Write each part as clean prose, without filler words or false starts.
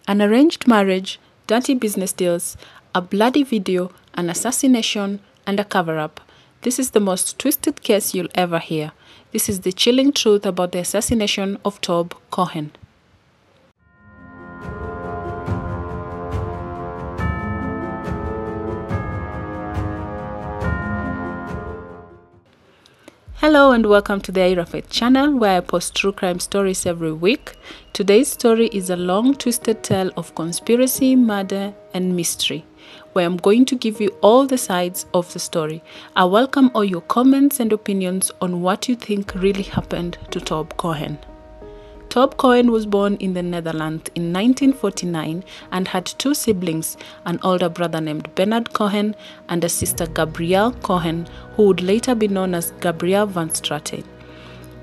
An arranged marriage, dirty business deals, a bloody video, an assassination, and a cover-up. This is the most twisted case you'll ever hear. This is the chilling truth about the assassination of Tob Cohen. Hello and welcome to the Ira Faith channel, where I post true crime stories every week. Today's story is a long twisted tale of conspiracy, murder and mystery, where I'm going to give you all the sides of the story. I welcome all your comments and opinions on what you think really happened to Tob Cohen. Tob Cohen was born in the Netherlands in 1949 and had two siblings, an older brother named Bernard Cohen and a sister Gabrielle Cohen, who would later be known as Gabrielle van Straten.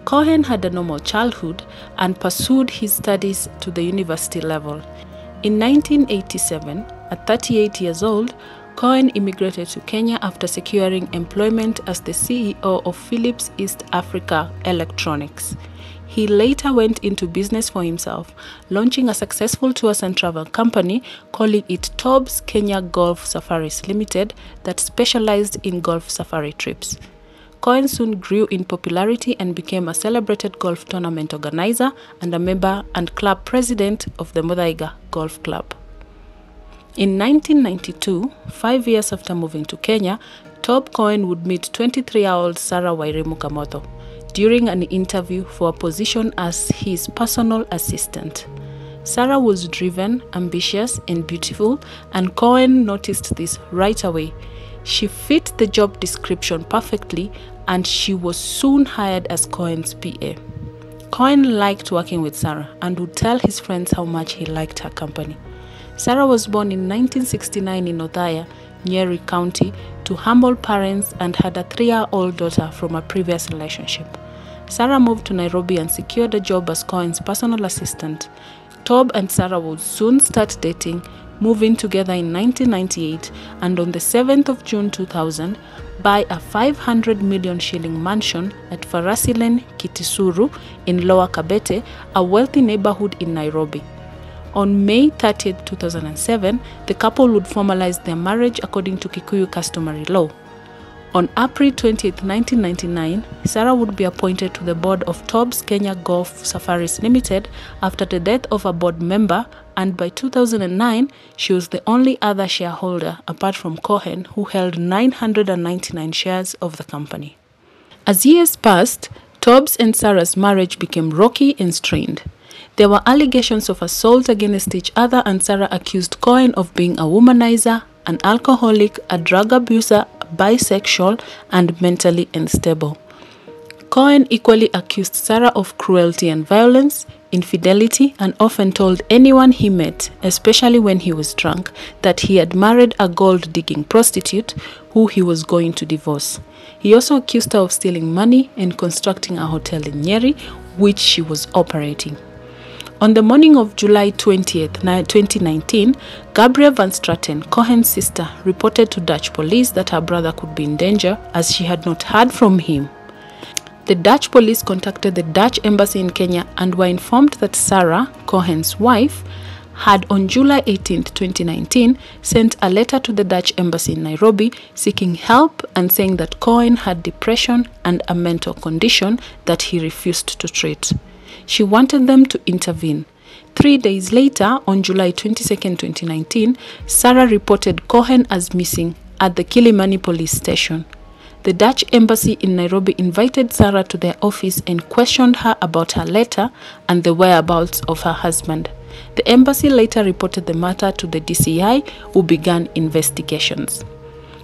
Cohen had a normal childhood and pursued his studies to the university level. In 1987, at 38 years old, Cohen immigrated to Kenya after securing employment as the CEO of Philips East Africa Electronics. He later went into business for himself, launching a successful tours and travel company, calling it Tob's Kenya Golf Safaris Limited, that specialized in golf safari trips. Cohen soon grew in popularity and became a celebrated golf tournament organizer and a member and club president of the Muthaiga Golf Club. In 1992, 5 years after moving to Kenya, Tob Cohen would meet 23-year-old Sara Wairimu Kamotho during an interview for a position as his personal assistant. Sara was driven, ambitious, and beautiful, and Cohen noticed this right away. She fit the job description perfectly, and she was soon hired as Cohen's PA. Cohen liked working with Sara and would tell his friends how much he liked her company. Sara was born in 1969 in Othaya, Nyeri County, to humble parents and had a 3-year-old daughter from a previous relationship. Sara moved to Nairobi and secured a job as Cohen's personal assistant. Tob and Sara would soon start dating, moving together in 1998, and on the 7th of June 2000, buy a 500 million shilling mansion at Farasi Lane, Kitisuru in Lower Kabete, a wealthy neighborhood in Nairobi. On May 30, 2007, the couple would formalize their marriage according to Kikuyu customary law. On April 20, 1999, Sara would be appointed to the board of Tob's Kenya Golf Safaris Limited after the death of a board member, and by 2009, she was the only other shareholder apart from Cohen, who held 999 shares of the company. As years passed, Tob's and Sara's marriage became rocky and strained. There were allegations of assault against each other, and Sara accused Cohen of being a womanizer, an alcoholic, a drug abuser, bisexual, and mentally unstable. Cohen equally accused Sara of cruelty and violence, infidelity, and often told anyone he met, especially when he was drunk, that he had married a gold-digging prostitute who he was going to divorce. He also accused her of stealing money and constructing a hotel in Nyeri, which she was operating. On the morning of July 20th, 2019, Gabrielle van Straten, Cohen's sister, reported to Dutch police that her brother could be in danger as she had not heard from him. The Dutch police contacted the Dutch embassy in Kenya and were informed that Sara, Cohen's wife, had on July 18, 2019, sent a letter to the Dutch embassy in Nairobi seeking help and saying that Cohen had depression and a mental condition that he refused to treat. She wanted them to intervene. 3 days later, on July 22, 2019, Sara reported Cohen as missing at the Kilimani police station. The Dutch embassy in Nairobi invited Sara to their office and questioned her about her letter and the whereabouts of her husband. The embassy later reported the matter to the DCI, who began investigations.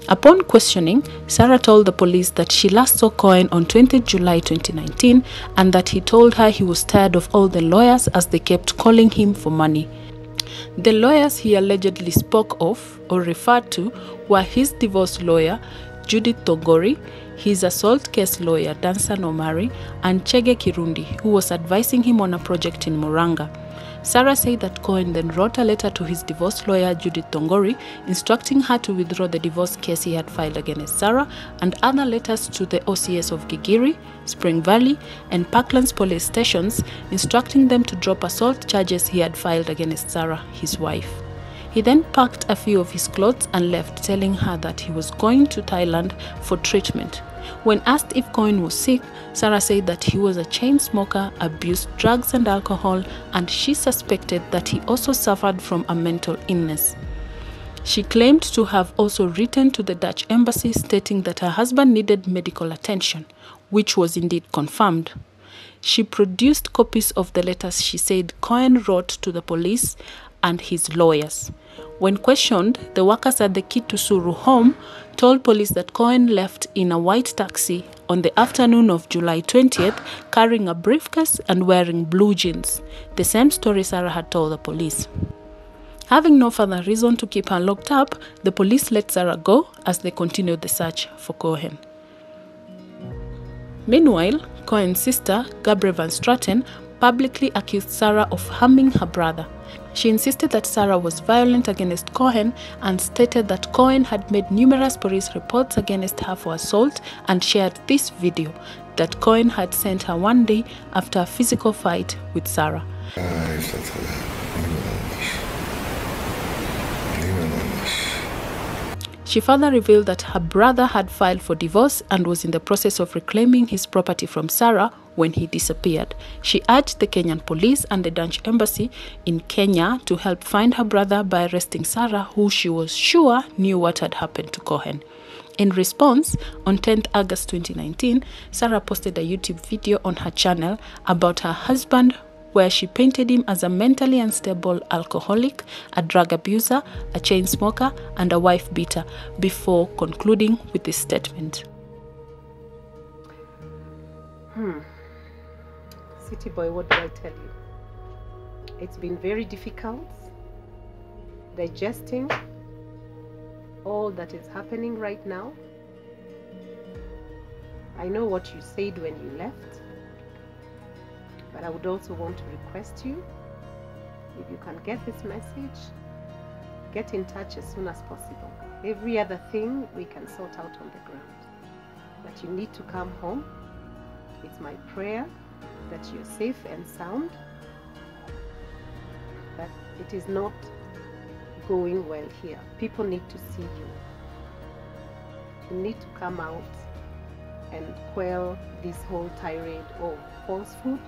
Upon questioning, Sara told the police that she last saw Cohen on 20 July 2019 and that he told her he was tired of all the lawyers as they kept calling him for money. The lawyers he allegedly spoke of or referred to were his divorce lawyer, Judith Togori, his assault case lawyer, Dansan Omari, and Chege Kirundi, who was advising him on a project in Muranga. Sara said that Cohen then wrote a letter to his divorce lawyer Judith Thongori, instructing her to withdraw the divorce case he had filed against Sara, and other letters to the OCS of Gigiri, Spring Valley, and Parklands police stations, instructing them to drop assault charges he had filed against Sara, his wife. He then packed a few of his clothes and left, telling her that he was going to Thailand for treatment. When asked if Cohen was sick, Sara said that he was a chain smoker, abused drugs and alcohol, and she suspected that he also suffered from a mental illness. She claimed to have also written to the Dutch embassy stating that her husband needed medical attention, which was indeed confirmed. She produced copies of the letters she said Cohen wrote to the police and his lawyers. When questioned, the workers at the Kitusuru home told police that Cohen left in a white taxi on the afternoon of July 20th, carrying a briefcase and wearing blue jeans, the same story Sara had told the police. Having no further reason to keep her locked up, the police let Sara go as they continued the search for Cohen. Meanwhile, Cohen's sister, Gabrielle Van Straten, publicly accused Sara of harming her brother. She insisted that Sara was violent against Cohen and stated that Cohen had made numerous police reports against her for assault and shared this video that Cohen had sent her one day after a physical fight with Sara. She further revealed that her brother had filed for divorce and was in the process of reclaiming his property from Sara when he disappeared. She urged the Kenyan police and the Dutch embassy in Kenya to help find her brother by arresting Sara, who she was sure knew what had happened to Cohen. In response, on 10th August 2019, Sara posted a YouTube video on her channel about her husband, where she painted him as a mentally unstable alcoholic, a drug abuser, a chain smoker, and a wife beater, before concluding with this statement. City boy, what do I tell you? It's been very difficult digesting all that is happening right now. I know what you said when you left, but I would also want to request you, if you can get this message, get in touch as soon as possible. Every other thing we can sort out on the ground. But you need to come home. It's my prayer that you're safe and sound, but it is not going well here. People need to see you. You need to come out and quell this whole tirade of falsehood,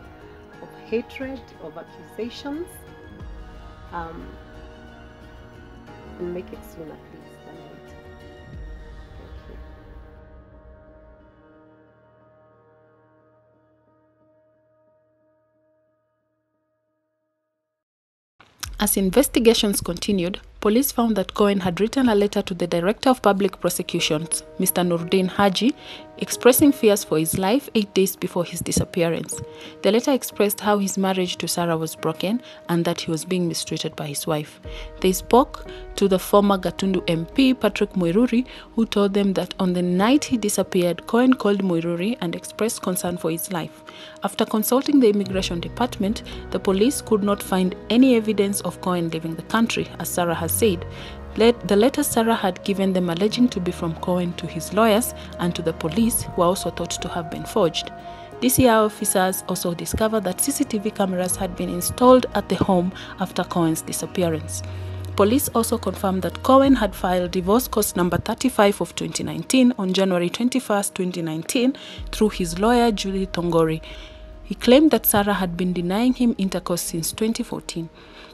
of hatred, of accusations, and make it sooner, please, than later. Thank you. As investigations continued, police found that Cohen had written a letter to the Director of Public Prosecutions, Mr. Nurdin Haji, expressing fears for his life 8 days before his disappearance. The letter expressed how his marriage to Sara was broken and that he was being mistreated by his wife. They spoke to the former Gatundu MP, Patrick Muiruri, who told them that on the night he disappeared, Cohen called Muiruri and expressed concern for his life. After consulting the immigration department, the police could not find any evidence of Cohen leaving the country, as Sara has said. The letters Sara had given them alleging to be from Cohen to his lawyers and to the police were also thought to have been forged. DCI officers also discovered that CCTV cameras had been installed at the home after Cohen's disappearance. Police also confirmed that Cohen had filed divorce cause number 35 of 2019 on January 21, 2019 through his lawyer Judith Thongori. He claimed that Sara had been denying him intercourse since 2014.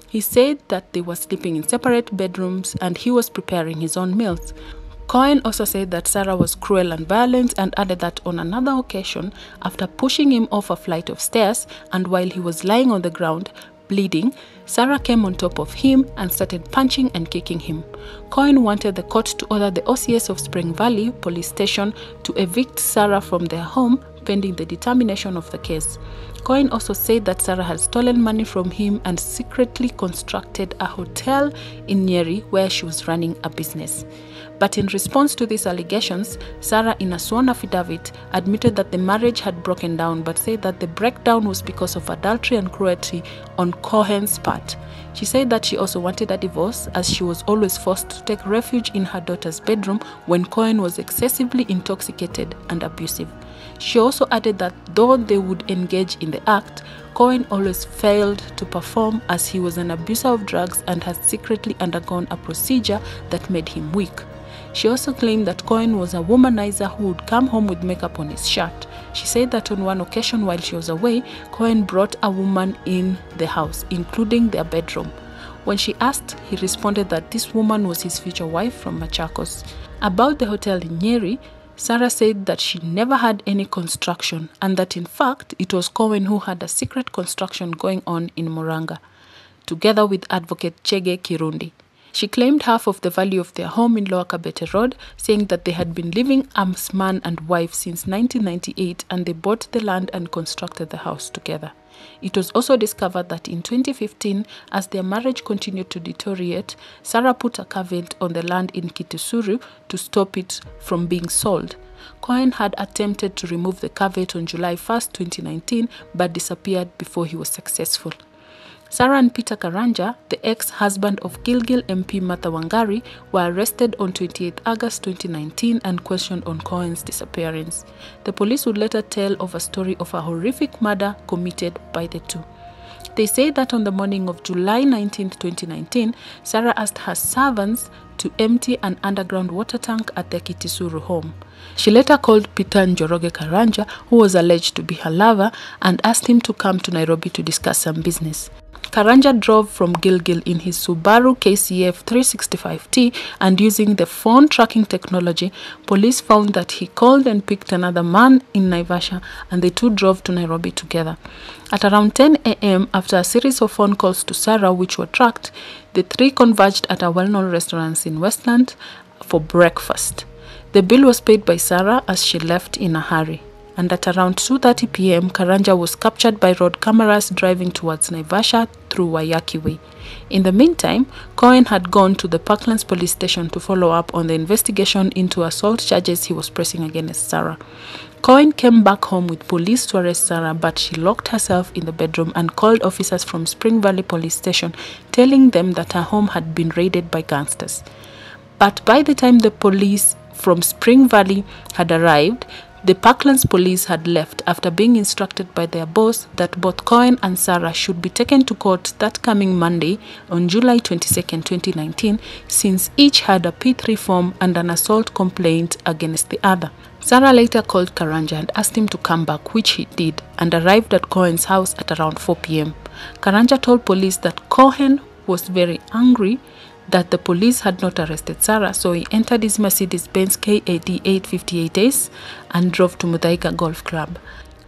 He said that they were sleeping in separate bedrooms and he was preparing his own meals. Cohen also said that Sara was cruel and violent and added that on another occasion, after pushing him off a flight of stairs and while he was lying on the ground, bleeding, Sara came on top of him and started punching and kicking him. Cohen wanted the court to order the OCS of Spring Valley Police Station to evict Sara from their home, pending the determination of the case. Cohen also said that Sara had stolen money from him and secretly constructed a hotel in Nyeri where she was running a business. But in response to these allegations, Sara, in a sworn affidavit, admitted that the marriage had broken down, but said that the breakdown was because of adultery and cruelty on Cohen's part. She said that she also wanted a divorce, as she was always forced to take refuge in her daughter's bedroom when Cohen was excessively intoxicated and abusive. She also added that though they would engage in the act, Cohen always failed to perform, as he was an abuser of drugs and had secretly undergone a procedure that made him weak. She also claimed that Cohen was a womanizer who would come home with makeup on his shirt. She said that on one occasion while she was away, Cohen brought a woman in the house, including their bedroom. When she asked, he responded that this woman was his future wife from Machakos. About the hotel in Nyeri, Sara said that she never had any construction and that in fact it was Cohen who had a secret construction going on in Murang'a, together with advocate Chege Kirundi. She claimed half of the value of their home in Lower Kabete Road, saying that they had been living as man and wife since 1998 and they bought the land and constructed the house together. It was also discovered that in 2015, as their marriage continued to deteriorate, Sara put a caveat on the land in Kitisuru to stop it from being sold. Cohen had attempted to remove the caveat on July 1, 2019, but disappeared before he was successful. Sara and Peter Karanja, the ex-husband of Gilgil MP Martha Wangari, were arrested on 28 August 2019 and questioned on Cohen's disappearance. The police would later tell of a story of a horrific murder committed by the two. They say that on the morning of July 19, 2019, Sara asked her servants to empty an underground water tank at their Kitisuru home. She later called Peter Njoroge Karanja, who was alleged to be her lover, and asked him to come to Nairobi to discuss some business. Karanja drove from Gilgil in his Subaru KCF 365T, and using the phone tracking technology, police found that he called and picked another man in Naivasha, and the two drove to Nairobi together. At around 10 a.m., after a series of phone calls to Sara which were tracked, the three converged at a well-known restaurant in Westland for breakfast. The bill was paid by Sara as she left in a hurry. And at around 2:30 p.m., Karanja was captured by road cameras driving towards Naivasha through Wayaki Way. In the meantime, Cohen had gone to the Parklands police station to follow up on the investigation into assault charges he was pressing against Sara. Cohen came back home with police to arrest Sara, but she locked herself in the bedroom and called officers from Spring Valley police station, telling them that her home had been raided by gangsters. But by the time the police from Spring Valley had arrived, the Parklands police had left after being instructed by their boss that both Cohen and Sara should be taken to court that coming Monday on July 22, 2019, since each had a P3 form and an assault complaint against the other. Sara later called Karanja and asked him to come back, which he did, and arrived at Cohen's house at around 4 p.m. Karanja told police that Cohen was very angry that the police had not arrested Sara, so he entered his Mercedes-Benz KAD 858S and drove to Muthaiga Golf Club.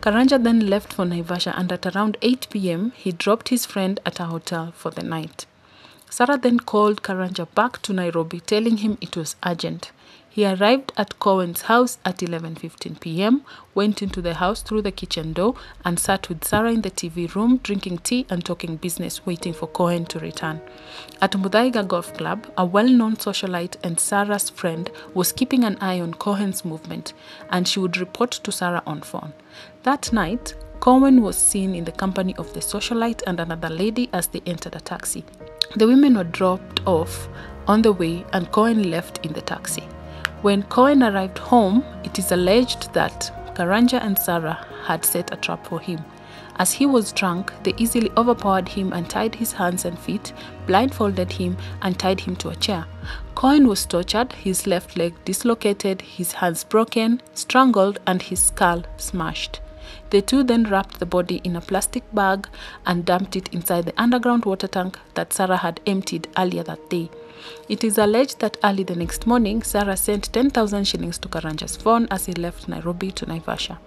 Karanja then left for Naivasha, and at around 8 p.m. he dropped his friend at a hotel for the night. Sara then called Karanja back to Nairobi, telling him it was urgent. He arrived at Cohen's house at 11:15 p.m., went into the house through the kitchen door, and sat with Sara in the TV room, drinking tea and talking business, waiting for Cohen to return. At Muthaiga Golf Club, a well-known socialite and Sara's friend was keeping an eye on Cohen's movement, and she would report to Sara on phone. That night, Cohen was seen in the company of the socialite and another lady as they entered a taxi. The women were dropped off on the way, and Cohen left in the taxi. When Cohen arrived home, it is alleged that Karanja and Sara had set a trap for him. As he was drunk, they easily overpowered him and tied his hands and feet, blindfolded him, and tied him to a chair. Cohen was tortured, his left leg dislocated, his hands broken, strangled, and his skull smashed. The two then wrapped the body in a plastic bag and dumped it inside the underground water tank that Sara had emptied earlier that day. It is alleged that early the next morning, Sara sent 10,000 shillings to Karanja's phone as he left Nairobi to Naivasha.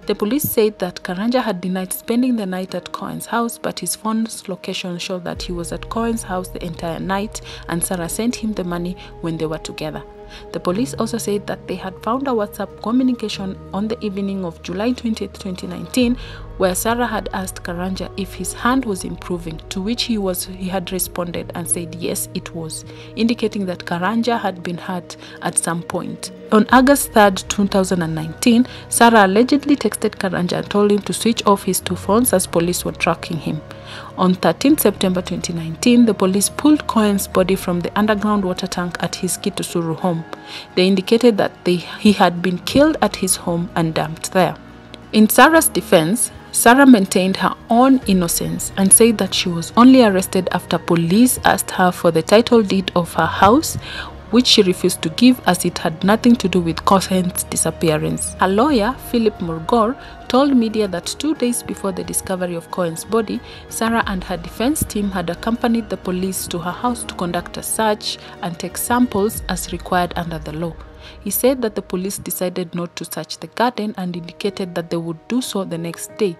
The police said that Karanja had denied spending the night at Cohen's house, but his phone's location showed that he was at Cohen's house the entire night, and Sara sent him the money when they were together. The police also said that they had found a WhatsApp communication on the evening of July 20, 2019, where Sara had asked Karanja if his hand was improving, to which he had responded and said yes, it was, indicating that Karanja had been hurt at some point. On August 3rd, 2019, Sara allegedly texted Karanja and told him to switch off his 2 phones as police were tracking him. On 13 September 2019, the police pulled Cohen's body from the underground water tank at his Kitusuru home. They indicated that he had been killed at his home and dumped there. In Sara's defense, Sara maintained her own innocence and said that she was only arrested after police asked her for the title deed of her house, which she refused to give as it had nothing to do with Cohen's disappearance. Her lawyer, Philip Murgor, told media that 2 days before the discovery of Cohen's body, Sara and her defense team had accompanied the police to her house to conduct a search and take samples as required under the law. He said that the police decided not to search the garden and indicated that they would do so the next day.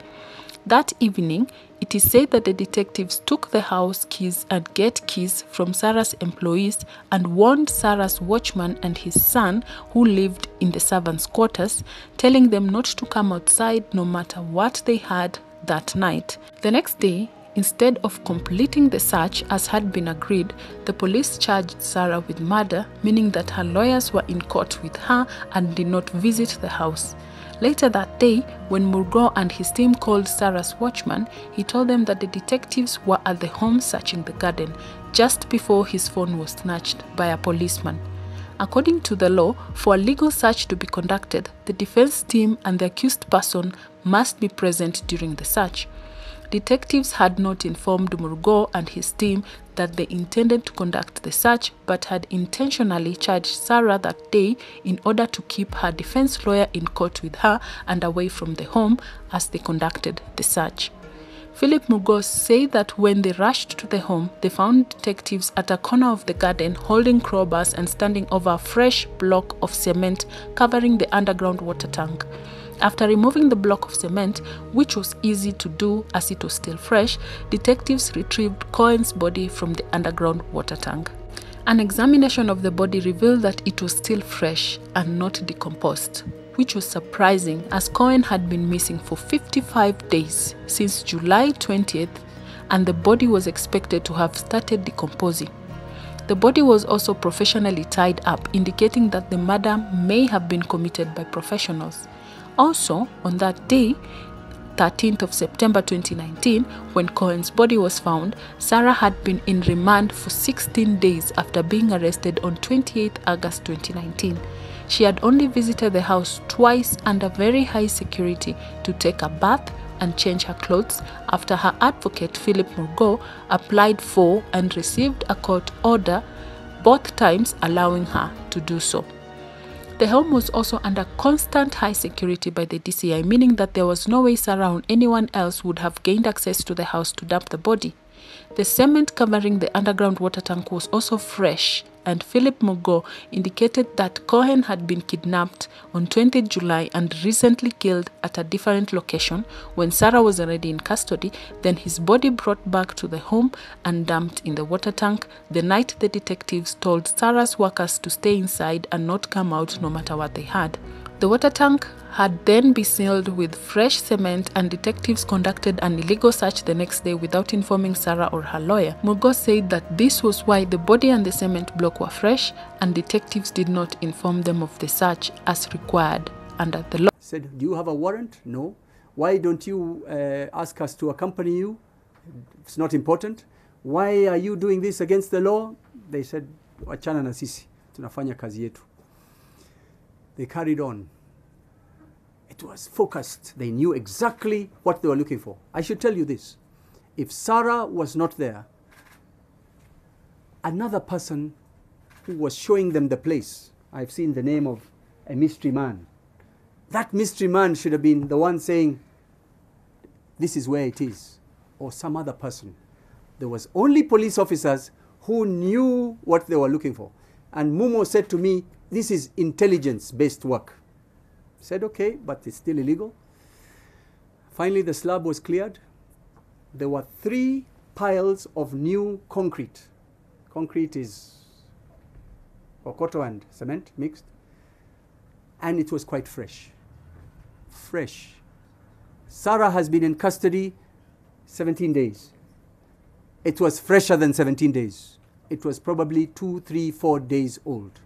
That evening, it is said that the detectives took the house keys and gate keys from Sara's employees and warned Sara's watchman and his son, who lived in the servants' quarters, telling them not to come outside no matter what they had that night. The next day, instead of completing the search as had been agreed, the police charged Sara with murder, meaning that her lawyers were in court with her and did not visit the house. Later that day, when Murgo and his team called Sara's watchman, he told them that the detectives were at the home searching the garden, just before his phone was snatched by a policeman. According to the law, for a legal search to be conducted, the defense team and the accused person must be present during the search. Detectives had not informed Murgo and his team that they intended to conduct the search, but had intentionally charged Sara that day in order to keep her defense lawyer in court with her and away from the home as they conducted the search. Philip Murgo said that when they rushed to the home, they found detectives at a corner of the garden holding crowbars and standing over a fresh block of cement covering the underground water tank. After removing the block of cement, which was easy to do as it was still fresh, detectives retrieved Cohen's body from the underground water tank. An examination of the body revealed that it was still fresh and not decomposed, which was surprising as Cohen had been missing for 55 days since July 20th, and the body was expected to have started decomposing. The body was also professionally tied up, indicating that the murder may have been committed by professionals. Also, on that day, 13th of September 2019, when Cohen's body was found, Sara had been in remand for 16 days after being arrested on 28 August 2019. She had only visited the house twice under very high security to take a bath and change her clothes after her advocate Philip Murgo applied for and received a court order, both times allowing her to do so. The home was also under constant high security by the DCI, meaning that there was no way Sara or anyone else would have gained access to the house to dump the body. The cement covering the underground water tank was also fresh, and Philip Murgo indicated that Cohen had been kidnapped on 20 July and recently killed at a different location when Sara was already in custody, then his body brought back to the home and dumped in the water tank the night the detectives told Sara's workers to stay inside and not come out no matter what they had. The water tank had then been sealed with fresh cement, and detectives conducted an illegal search the next day without informing Sara or her lawyer. Murgo said that this was why the body and the cement block were fresh, and detectives did not inform them of the search as required under the law. Said, do you have a warrant? No. Why don't you ask us to accompany you? It's not important. Why are you doing this against the law? They said, wachana na sisi, tunafanya kazi yetu. They carried on. It was focused. They knew exactly what they were looking for. I should tell you this. If Sara was not there, another person who was showing them the place, I've seen the name of a mystery man. That mystery man should have been the one saying, this is where it is, or some other person. There was only police officers who knew what they were looking for. And Mumo said to me, this is intelligence-based work. I said, okay, but it's still illegal. Finally, the slab was cleared. There were 3 piles of new concrete. Concrete is kokoto and cement mixed. And it was quite fresh. Fresh. Sara has been in custody 17 days. It was fresher than 17 days. It was probably 2, 3, 4 days old.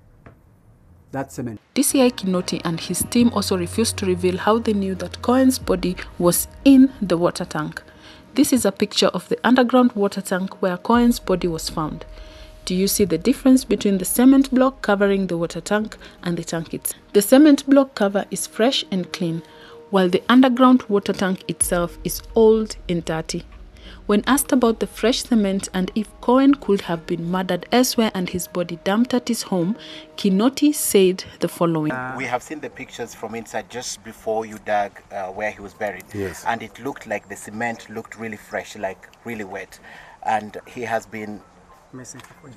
That cement. DCI Kinoti and his team also refused to reveal how they knew that Cohen's body was in the water tank. This is a picture of the underground water tank where Cohen's body was found. Do you see the difference between the cement block covering the water tank and the tank itself? The cement block cover is fresh and clean, while the underground water tank itself is old and dirty. When asked about the fresh cement and if Cohen could have been murdered elsewhere and his body dumped at his home, Kinoti said the following. We have seen the pictures from inside just before you dug where he was buried. Yes. And it looked like the cement looked really fresh, like really wet. And he has been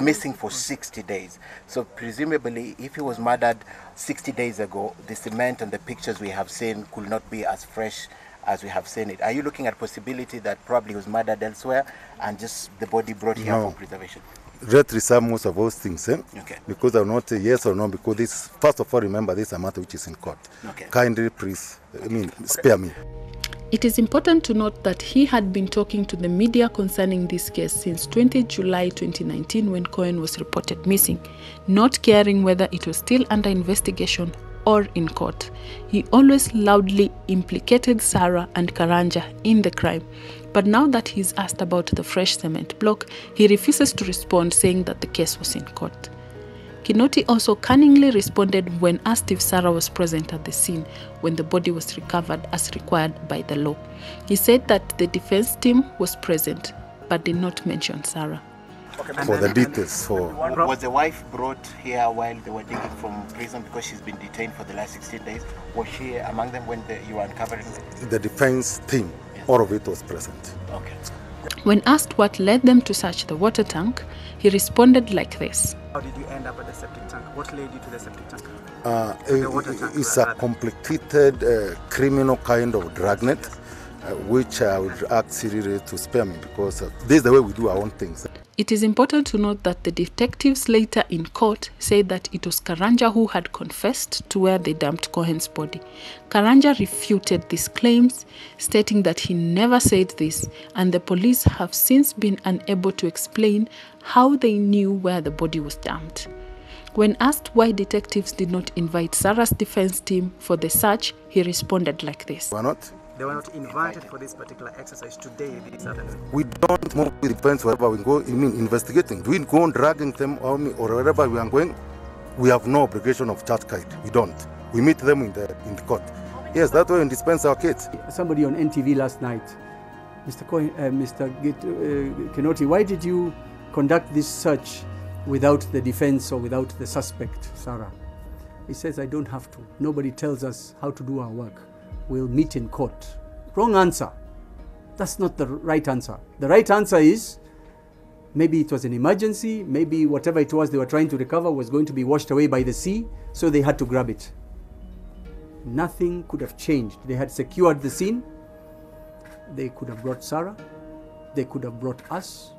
missing for 60 days. So presumably, if he was murdered 60 days ago, the cement and the pictures we have seen could not be as fresh as we have seen it. Are you looking at possibility that probably he was murdered elsewhere and just the body brought here for preservation? Let's reserve most of those things, Okay. because I will not say yes or no, because this, first of all, remember this is a matter which is in court. Okay. Kindly, please, spare me. It is important to note that he had been talking to the media concerning this case since 20 July 2019 when Cohen was reported missing, not caring whether it was still under investigation or in court. He always loudly implicated Sara and Karanja in the crime. But now that he's asked about the fresh cement block, he refuses to respond, saying that the case was in court. Kinoti also cunningly responded when asked if Sara was present at the scene when the body was recovered as required by the law. He said that the defense team was present, but did not mention Sara. For the details, Was the wife brought here while they were digging from prison because she's been detained for the last 16 days? Was she among them when you were uncovering it? the defense team, all of it was present. Okay. When asked what led them to search the water tank, he responded like this. How did you end up at the septic tank? What led you to the septic tank? It's a complicated criminal kind of dragnet, which I would ask Siri to spare me, because this is the way we do our own things. It is important to note that the detectives later in court said that it was Karanja who had confessed to where they dumped Cohen's body. Karanja refuted these claims, stating that he never said this, and the police have since been unable to explain how they knew where the body was dumped. When asked why detectives did not invite Sara's defense team for the search, he responded like this. Why not? They were not invited for this particular exercise today, this Saturday. We don't move with defense wherever we go, investigating. Do we go on dragging them or wherever we are going? We have no obligation of charge kite. We don't. We meet them in the court. Yes, that way we dispense our kids. Somebody on NTV last night, Mr. Cohen, Kinoti, why did you conduct this search without the defense or without the suspect, Sara? He says, I don't have to. Nobody tells us how to do our work. We'll meet in court. Wrong answer. That's not the right answer. The right answer is, maybe it was an emergency, maybe whatever it was they were trying to recover was going to be washed away by the sea, so they had to grab it. Nothing could have changed. They had secured the scene. They could have brought Sara. They could have brought us.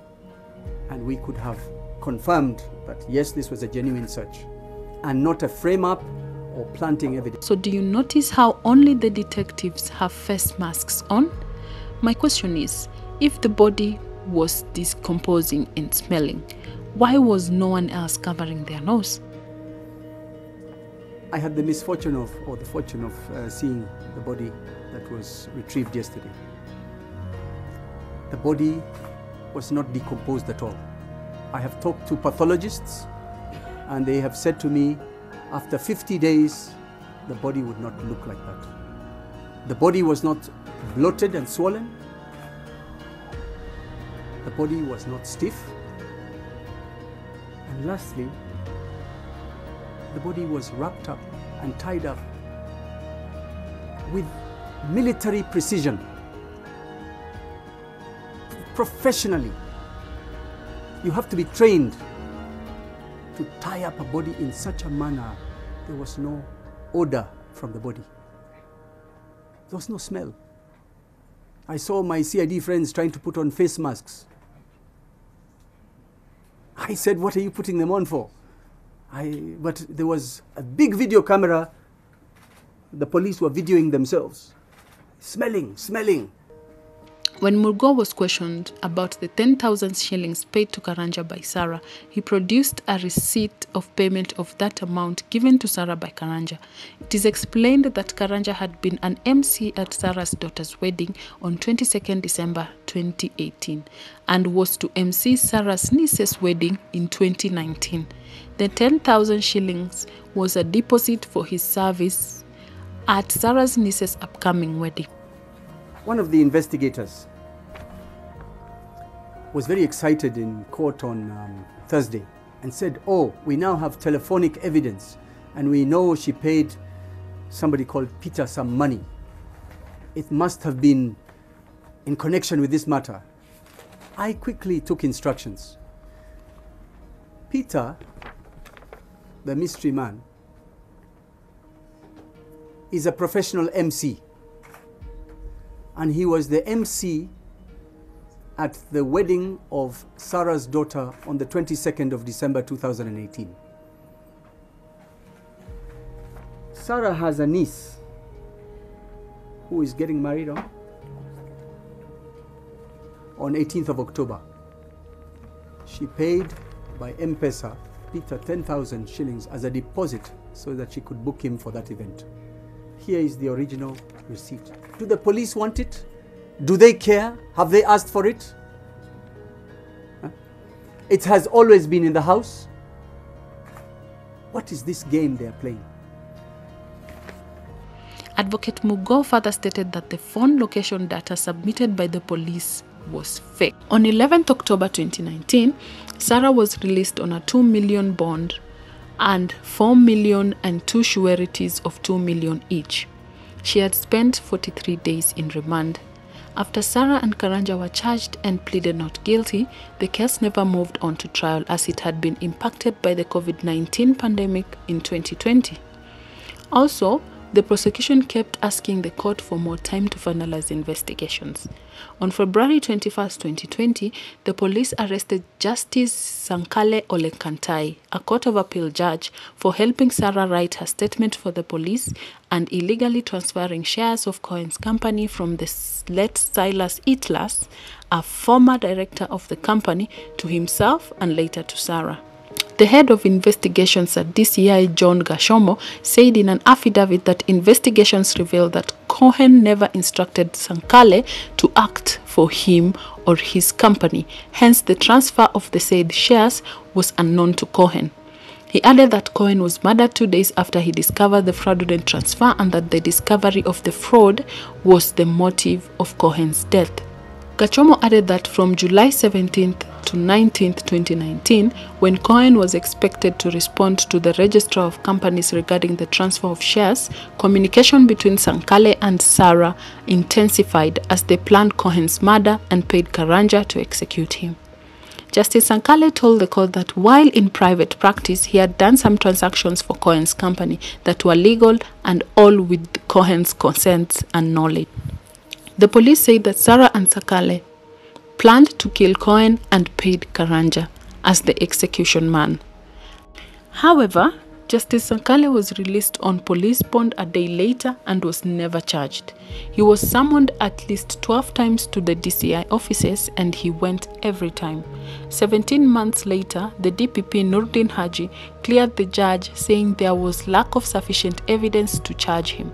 And we could have confirmed that, yes, this was a genuine search and not a frame-up or planting evidence. So do you notice how only the detectives have face masks on? My question is, if the body was decomposing and smelling, why was no one else covering their nose? I had the misfortune of, or the fortune of seeing the body that was retrieved yesterday. The body was not decomposed at all. I have talked to pathologists and they have said to me, after 50 days, the body would not look like that. The body was not bloated and swollen. The body was not stiff. And lastly, the body was wrapped up and tied up with military precision, professionally. You have to be trained to tie up a body in such a manner. There was no odor from the body. There was no smell. I saw my CID friends trying to put on face masks. I said, what are you putting them on for? But there was a big video camera. The police were videoing themselves. Smelling. When Murgo was questioned about the 10,000 shillings paid to Karanja by Sara, he produced a receipt of payment of that amount given to Sara by Karanja. It is explained that Karanja had been an MC at Sara's daughter's wedding on 22nd December 2018 and was to MC Sara's niece's wedding in 2019. The 10,000 shillings was a deposit for his service at Sara's niece's upcoming wedding. One of the investigators was very excited in court on Thursday and said, oh, we now have telephonic evidence and we know she paid somebody called Peter some money. It must have been in connection with this matter. I quickly took instructions. Peter, the mystery man, is a professional MC. And he was the MC at the wedding of Sara's daughter on the 22nd of December 2018. Sara has a niece who is getting married on 18th of October. She paid by M-Pesa Peter 10,000 shillings as a deposit so that she could book him for that event. Here is the original receipt. Do the police want it? Do they care? Have they asked for it? Huh? It has always been in the house. What is this game they are playing? Advocate Mugo further stated that the phone location data submitted by the police was fake. On 11th October 2019, Sara was released on a 2 million bond and 4 million and 2 sureties of 2 million each. She had spent 43 days in remand. After Sara and Karanja were charged and pleaded not guilty, the case never moved on to trial as it had been impacted by the COVID-19 pandemic in 2020. Also, the prosecution kept asking the court for more time to finalize investigations. On February 21, 2020, the police arrested Justice Sankale Olekantai, a Court of Appeal judge, for helping Sara write her statement for the police and illegally transferring shares of Cohen's company from the late Silas Itlas, a former director of the company, to himself and later to Sara. The head of investigations at DCI, John Gashomo, said in an affidavit that investigations revealed that Cohen never instructed Sankale to act for him or his company. Hence, the transfer of the said shares was unknown to Cohen. He added that Cohen was murdered 2 days after he discovered the fraudulent transfer and that the discovery of the fraud was the motive of Cohen's death. Gachomo added that from July 17th to 19th, 2019, when Cohen was expected to respond to the Registrar of Companies regarding the transfer of shares, communication between Sankale and Sara intensified as they planned Cohen's murder and paid Karanja to execute him. Justice Sankale told the court that while in private practice, he had done some transactions for Cohen's company that were legal and all with Cohen's consent and knowledge. The police said that Sara and Sankale planned to kill Cohen and paid Karanja as the execution man. However, Justice Sankale was released on police bond a day later and was never charged. He was summoned at least 12 times to the DCI offices and he went every time. 17 months later, the DPP Nurdin Haji cleared the judge, saying there was lack of sufficient evidence to charge him.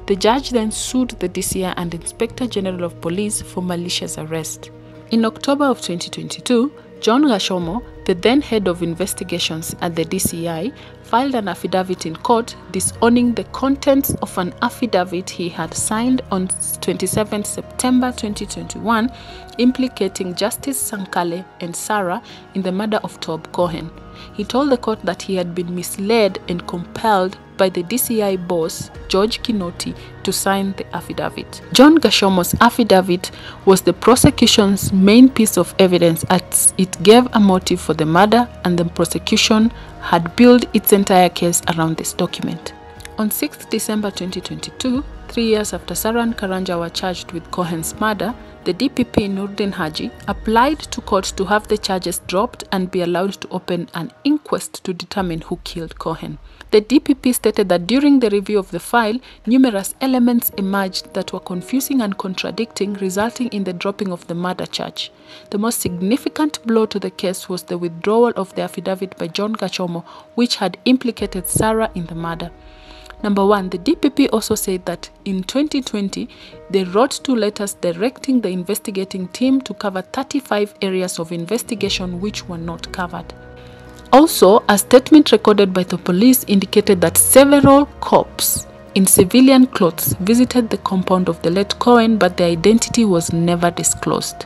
The judge then sued the DCI and Inspector General of Police for malicious arrest. In October of 2022, John Gashomo, the then head of investigations at the DCI, filed an affidavit in court disowning the contents of an affidavit he had signed on 27 September 2021 implicating Justice Sankale and Sara in the murder of Tob Cohen. He told the court that he had been misled and compelled by the DCI boss, George Kinoti, to sign the affidavit. John Gashomo's affidavit was the prosecution's main piece of evidence as it gave a motive for the murder, and the prosecution had built its entire case around this document. On 6th December 2022, 3 years after Sara and Karanja were charged with Cohen's murder, the DPP Nurdin Haji applied to court to have the charges dropped and be allowed to open an inquest to determine who killed Cohen. The DPP stated that during the review of the file, numerous elements emerged that were confusing and contradicting, resulting in the dropping of the murder charge. The most significant blow to the case was the withdrawal of the affidavit by John Gashomo, which had implicated Sara in the murder. Number 1, the DPP also said that in 2020, they wrote 2 letters directing the investigating team to cover 35 areas of investigation which were not covered. Also, a statement recorded by the police indicated that several cops in civilian clothes visited the compound of the late Cohen, but their identity was never disclosed.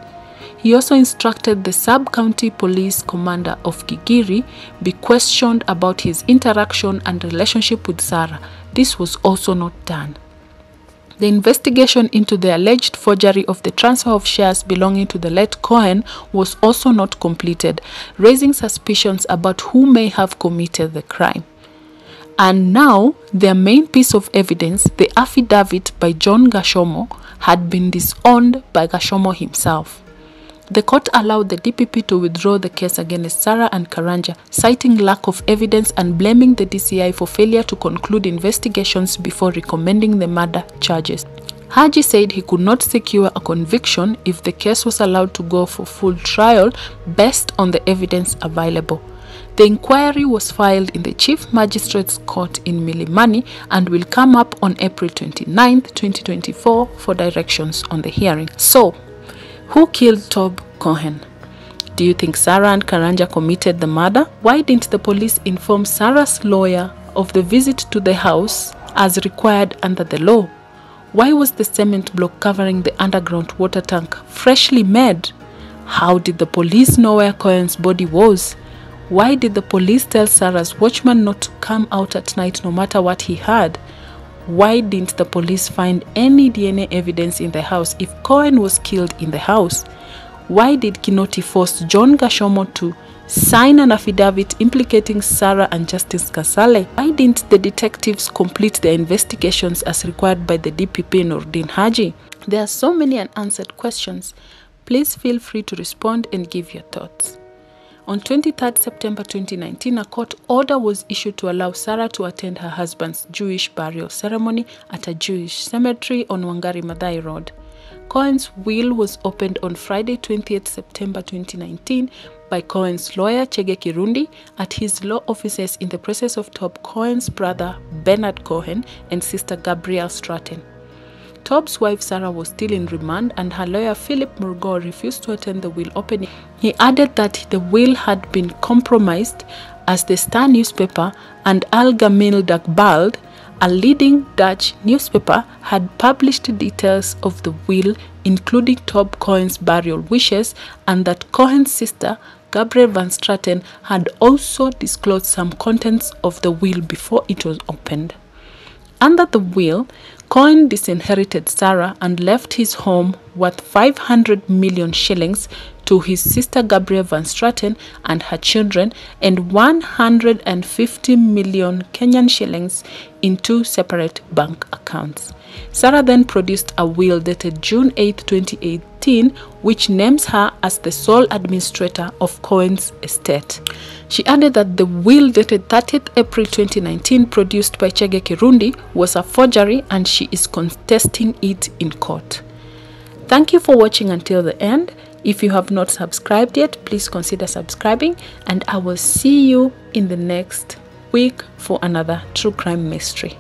He also instructed the sub-county police commander of Gigiri be questioned about his interaction and relationship with Sara. This was also not done. The investigation into the alleged forgery of the transfer of shares belonging to the late Cohen was also not completed, raising suspicions about who may have committed the crime. And now, their main piece of evidence, the affidavit by John Gashomo, had been disowned by Gashomo himself. The court allowed the DPP to withdraw the case against Sara and Karanja, citing lack of evidence and blaming the DCI for failure to conclude investigations before recommending the murder charges. Haji said he could not secure a conviction if the case was allowed to go for full trial based on the evidence available. The inquiry was filed in the Chief Magistrate's Court in Milimani and will come up on April 29, 2024 for directions on the hearing. So, who killed Tob Cohen? Do you think Sara and Karanja committed the murder? Why didn't the police inform Sara's lawyer of the visit to the house as required under the law? Why was the cement block covering the underground water tank freshly made? How did the police know where Cohen's body was? Why did the police tell Sara's watchman not to come out at night no matter what he had? Why didn't the police find any DNA evidence in the house if Cohen was killed in the house? Why did Kinoti force John Gashomo to sign an affidavit implicating Sara and Justice Kasale? Why didn't the detectives complete their investigations as required by the DPP Nurdin Haji? There are so many unanswered questions. Please feel free to respond and give your thoughts. On 23 September 2019, a court order was issued to allow Sara to attend her husband's Jewish burial ceremony at a Jewish cemetery on Wangari Maathai Road. Cohen's will was opened on Friday 20 September 2019 by Cohen's lawyer Chege Kirundi at his law offices in the presence of Tob Cohen's brother Bernard Cohen and sister Gabrielle Stratton. Tob's wife Sara was still in remand and her lawyer Philip Murgo refused to attend the will opening. He added that the will had been compromised as the Star newspaper and Algemeen Dagblad, a leading Dutch newspaper, had published details of the will, including Tob Cohen's burial wishes, and that Cohen's sister Gabrielle Van Straten had also disclosed some contents of the will before it was opened. Under the will, Cohen disinherited Sara and left his home worth 500 million shillings to his sister Gabrielle Van Straten and her children, and 150 million Kenyan shillings in 2 separate bank accounts. Sara then produced a will dated June 8, 2018, which names her as the sole administrator of Cohen's estate. She added that the will dated 30th April 2019, produced by Chege Kirundi, was a forgery and she is contesting it in court. Thank you for watching until the end. If you have not subscribed yet, please consider subscribing, and I will see you in the next week for another true crime mystery.